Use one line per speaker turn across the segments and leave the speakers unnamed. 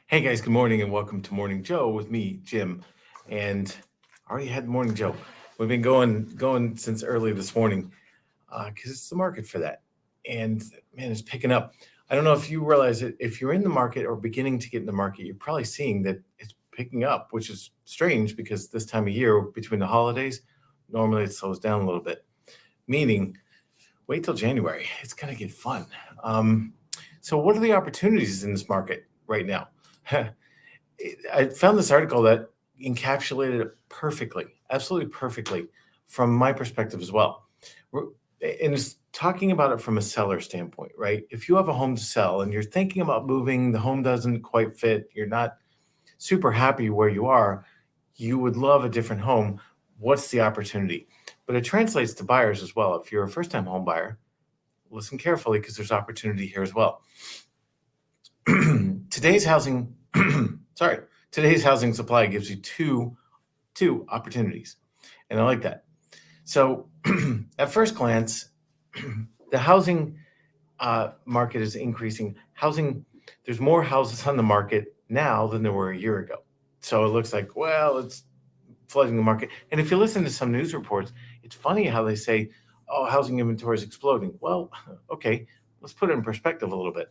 Hey guys, good morning and welcome to Morning Joe with me, Jim. And I already had Morning Joe. We've been going since early this morning because it's the market for that. And man, it's picking up. I don't know if you realize it. If you're in the market or beginning to get in the market, you're probably seeing that it's picking up, which is strange because this time of year between the holidays, normally it slows down a little bit. Meaning, wait till January. It's going to get fun. So, what are the opportunities in this market right now? I found this article that encapsulated it perfectly, absolutely perfectly from my perspective as well. And it's talking about it from a seller standpoint, right? If you have a home to sell and you're thinking about moving, the home doesn't quite fit, you're not super happy where you are, you would love a different home. What's the opportunity? But it translates to buyers as well. If you're a first time home buyer, listen carefully because there's opportunity here as well. Today's housing today's housing supply gives you two opportunities, and I like that. So at first glance, the housing market is increasing. There's more houses on the market now than there were a year ago. So it looks like, well, it's flooding the market. And if you listen to some news reports, it's funny how they say, oh, housing inventory is exploding. Well, okay, let's put it in perspective a little bit.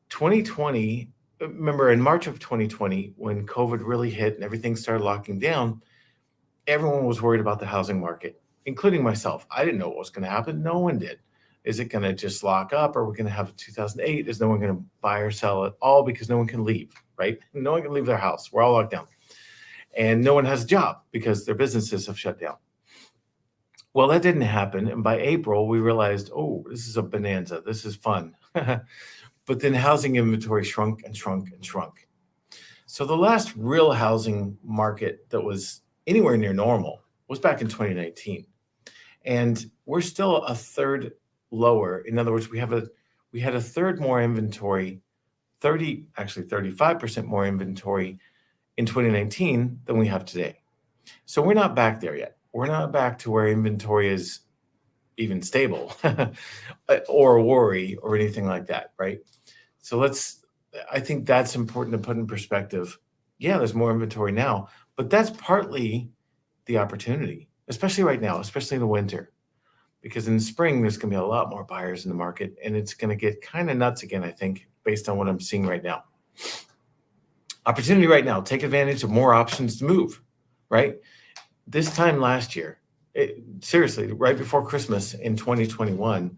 2020, remember in March of 2020, when COVID really hit and everything started locking down, everyone was worried about the housing market, including myself. I didn't know what was going to happen. No one did. Is it going to just lock up? Are we going to have a 2008? Is no one going to buy or sell at all because no one can leave, right? No one can leave their house. We're all locked down. And no one has a job because their businesses have shut down. Well, that didn't happen. And by April, we realized, oh, this is a bonanza. This is fun. But then housing inventory shrunk and shrunk and shrunk. So the last real housing market that was anywhere near normal was back in 2019. And we're still a third lower. In other words, we had a third more inventory, 35% more inventory in 2019 than we have today. So we're not back there yet. We're not back to where inventory is even stable or a worry or anything like that, right? So I think that's important to put in perspective. Yeah, there's more inventory now, but that's partly the opportunity, especially right now, especially in the winter, because in the spring, there's going to be a lot more buyers in the market and it's going to get kind of nuts again, I think, based on what I'm seeing right now. Opportunity right now, take advantage of more options to move, right? This time last year, seriously, right before Christmas in 2021,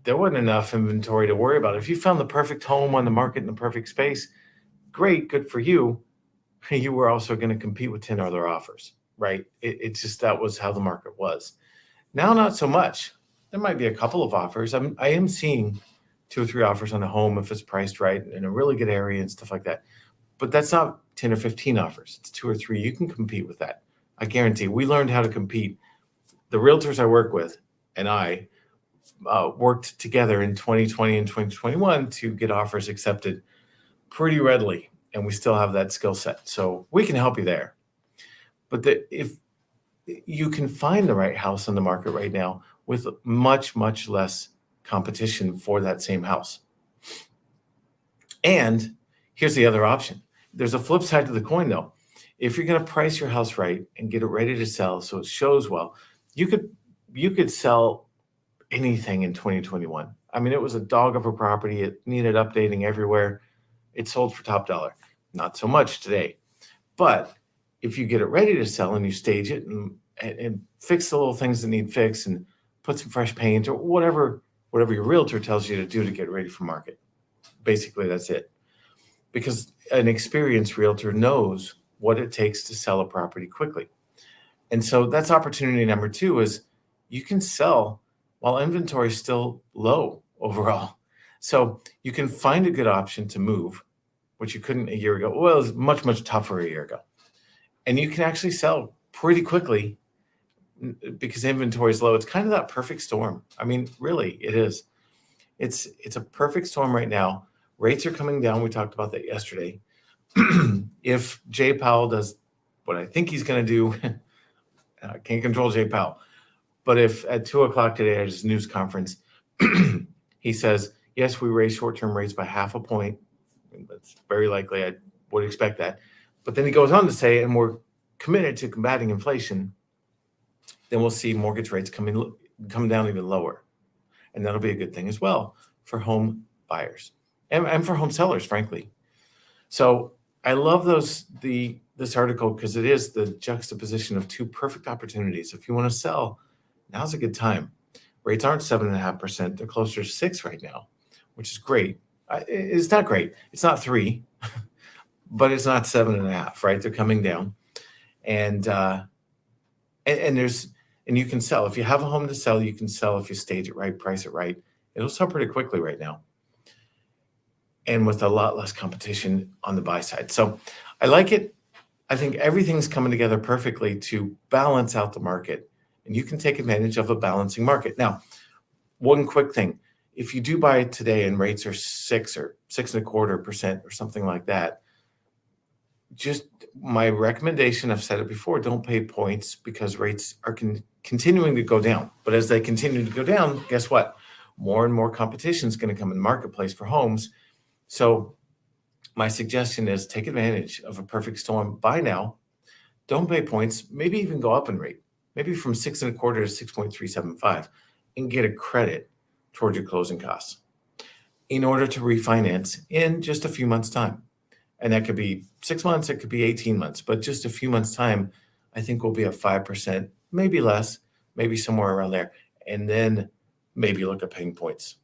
there wasn't enough inventory to worry about. If you found the perfect home on the market in the perfect space, great, good for you. You were also going to compete with 10 other offers, right? It's just that was how the market was. Now, not so much. There might be a couple of offers. I am seeing 2 or 3 offers on a home if it's priced right in a really good area and stuff like that. But that's not 10 or 15 offers. It's 2 or 3. You can compete with that. I guarantee. We learned how to compete. The realtors I work with and I worked together in 2020 and 2021 to get offers accepted pretty readily, and we still have that skill set. So we can help you there. But if you can find the right house on the market right now with much, much less competition for that same house. And here's the other option. There's a flip side to the coin, though. If you're going to price your house right and get it ready to sell so it shows well, you could sell anything in 2021. I mean, it was a dog of a property. It needed updating everywhere. It sold for top dollar. Not so much today. But if you get it ready to sell and you stage it and fix the little things that need fixed and put some fresh paint or whatever your realtor tells you to do to get ready for market. Basically, that's it. Because an experienced realtor knows what it takes to sell a property quickly. And so that's opportunity number 2 is you can sell while inventory is still low overall. So you can find a good option to move, which you couldn't a year ago. Well, it was much, much tougher a year ago. And you can actually sell pretty quickly because inventory is low. It's kind of that perfect storm. I mean, really, it is. It's a perfect storm right now. Rates are coming down. We talked about that yesterday. If Jay Powell does what I think he's going to do, I can't control Jay Powell. But if at 2:00 today at his news conference, he says, yes, we raised short-term rates by 0.5 point, That's very likely. I would expect that. But then he goes on to say, and we're committed to combating inflation, then we'll see mortgage rates come down even lower. And that'll be a good thing as well for home buyers and for home sellers, frankly. So I love this article because it is the juxtaposition of two perfect opportunities. If you want to sell, now's a good time. Rates aren't 7.5%; they're closer to 6 right now, which is great. It's not great. It's not 3, but it's not 7.5. Right? They're coming down, and you can sell if you have a home to sell. You can sell if you stage it right, price it right. It'll sell pretty quickly right now, and with a lot less competition on the buy side. So I like it. I think everything's coming together perfectly to balance out the market, and you can take advantage of a balancing market. Now, one quick thing. If you do buy it today and rates are 6 or 6.25% or something like that, just my recommendation, I've said it before, don't pay points because rates are continuing to go down. But as they continue to go down, guess what? More and more competition is going to come in the marketplace for homes. So my suggestion is take advantage of a perfect storm. Buy now. Don't pay points. Maybe even go up in rate. Maybe from 6.25 to 6.375 and get a credit toward your closing costs in order to refinance in just a few months' time. And that could be 6 months, it could be 18 months, but just a few months' time, I think we'll be at 5%, maybe less, maybe somewhere around there. And then maybe look at paying points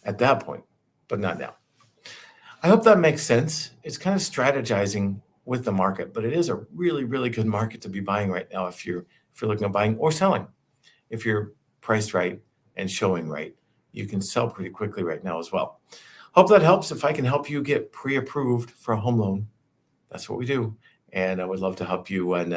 at that point, but not now. I hope that makes sense. It's kind of strategizing with the market, but it is a really, really good market to be buying right now if you're looking at buying or selling. If you're priced right and showing right, you can sell pretty quickly right now as well. Hope that helps. If I can help you get pre-approved for a home loan, that's what we do. And I would love to help you and